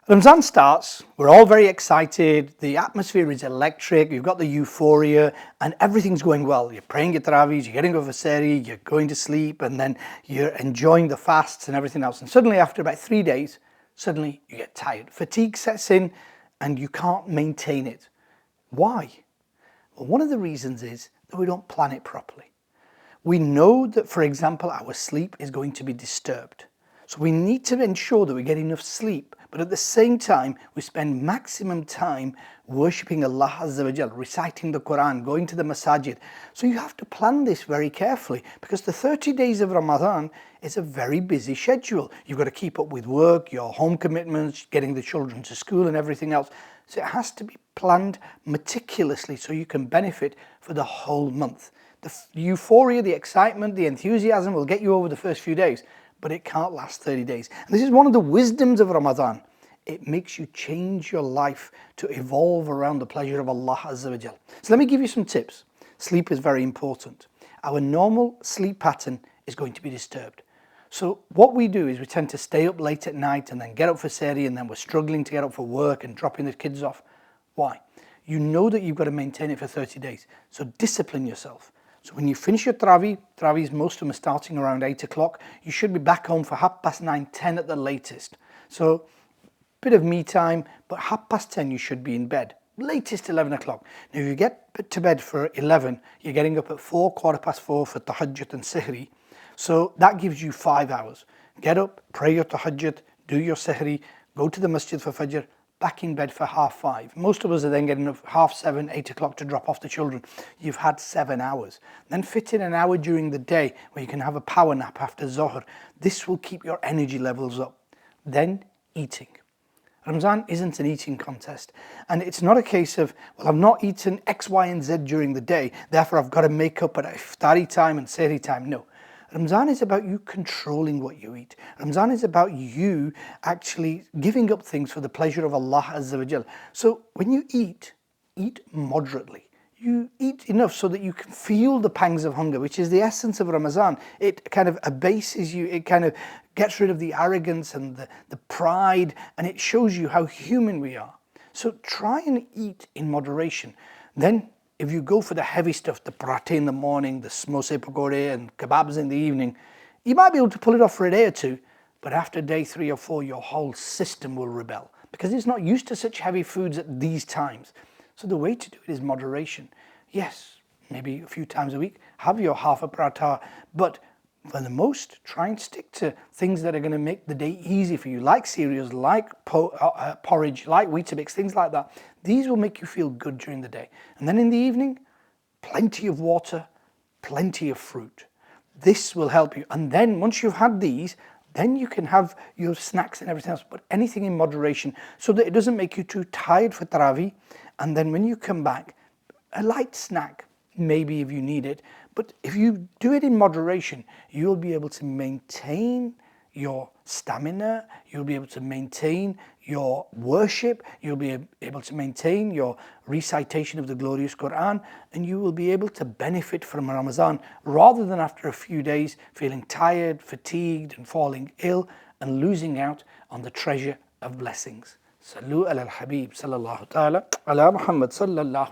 Ramadan starts, we're all very excited, the atmosphere is electric, you've got the euphoria and everything's going well. You're praying your tarawih, you're getting over sehri, you're going to sleep, and then you're enjoying the fasts and everything else. And suddenly after about 3 days, suddenly you get tired. Fatigue sets in and you can't maintain it. Why? Well, one of the reasons is that we don't plan it properly. We know that, for example, our sleep is going to be disturbed. So we need to ensure that we get enough sleep, but at the same time, we spend maximum time worshipping Allah Azza wa Jal, reciting the Quran, going to the masajid. So you have to plan this very carefully, because the 30 days of Ramadan is a very busy schedule. You've got to keep up with work, your home commitments, getting the children to school and everything else. So it has to be planned meticulously so you can benefit for the whole month. The euphoria, the excitement, the enthusiasm will get you over the first few days, but it can't last 30 days. And this is one of the wisdoms of Ramadan. It makes you change your life to evolve around the pleasure of Allah Azza wa Jal. So let me give you some tips. Sleep is very important. Our normal sleep pattern is going to be disturbed. So what we do is we tend to stay up late at night and then get up for sehri, and then we're struggling to get up for work and dropping the kids off. Why? You know that you've got to maintain it for 30 days. So discipline yourself. So when you finish your tarawih, most of them are starting around 8 o'clock, you should be back home for 9:30, 10 at the latest. So bit of me time, but 10:30 you should be in bed, latest 11 o'clock. Now if you get to bed for 11, you're getting up at 4, 4:15 for tahajjud and sehri. So that gives you 5 hours. Get up, pray your tahajjud, do your sehri, go to the masjid for fajr, back in bed for 5:30. Most of us are then getting up 7:30, 8 o'clock to drop off the children. You've had 7 hours. Then fit in an hour during the day where you can have a power nap after Zuhr. This will keep your energy levels up. Then eating. Ramadan isn't an eating contest. And it's not a case of, well, I've not eaten X, Y, and Z during the day, therefore I've got to make up at iftari time and sehri time. No. Ramadan is about you controlling what you eat. Ramadan is about you actually giving up things for the pleasure of Allah Azza wa Jal. So when you eat moderately. You eat enough so that you can feel the pangs of hunger, which is the essence of Ramadan. It kind of abases you, it kind of gets rid of the arrogance and the pride, and it shows you how human we are. So try and eat in moderation. Then if you go for the heavy stuff, the parathe in the morning, the samosa pakode and kebabs in the evening, you might be able to pull it off for a day or two, but after day 3 or 4, your whole system will rebel because it's not used to such heavy foods at these times. So the way to do it is moderation. Yes, maybe a few times a week, have your half a paratha, but for the most, try and stick to things that are going to make the day easy for you, like cereals, like porridge, like Weetabix, things like that. These will make you feel good during the day. And then in the evening, plenty of water, plenty of fruit. This will help you. And then once you've had these, then you can have your snacks and everything else, but anything in moderation so that it doesn't make you too tired for tarawih. And then when you come back, a light snack, maybe if you need it, but if you do it in moderation, you'll be able to maintain your stamina, you'll be able to maintain your worship, you'll be able to maintain your recitation of the glorious Quran, and you will be able to benefit from Ramadan rather than after a few days feeling tired, fatigued, and falling ill and losing out on the treasure of blessings. Sallu ala al-Habib sallallahu ta'ala ala Muhammad sallallahu